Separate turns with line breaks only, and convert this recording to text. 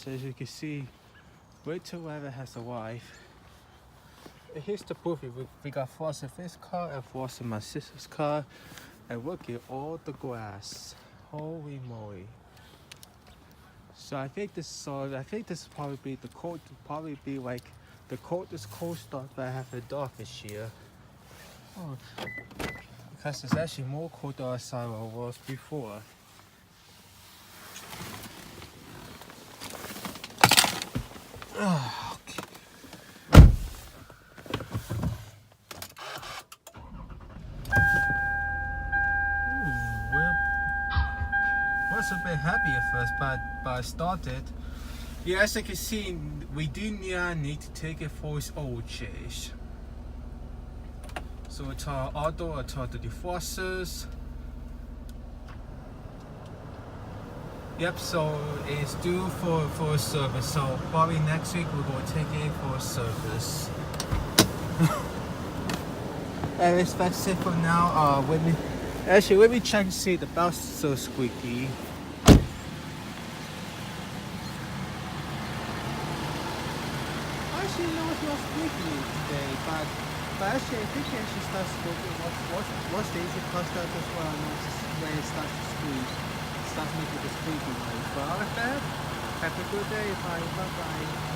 as you can see, wait till whoever has a wife. And here's the proof. We got frost in this car and frost in my sister's car, and look at all the grass. Holy moly! So I think this will probably be like the coldest cold start that I have in dark this year. Oh, because it's actually more cold outside than it was before. Okay. Was a bit happy at first, but I started. Yeah, as you can see, we do need to take it for its oil change. So it's our auto, it's our the defrosters. Yep, so it's due for a service. So probably next week we're going to take it for a service. And that's it for now. Let me check to see the belt's so squeaky. Actually, no, it's not squeaky today, but actually I think it actually starts squeaking. Once the engine comes out as well, when it starts to squeak, it starts making the squeaky noise. But other than that, have a good day, bye bye.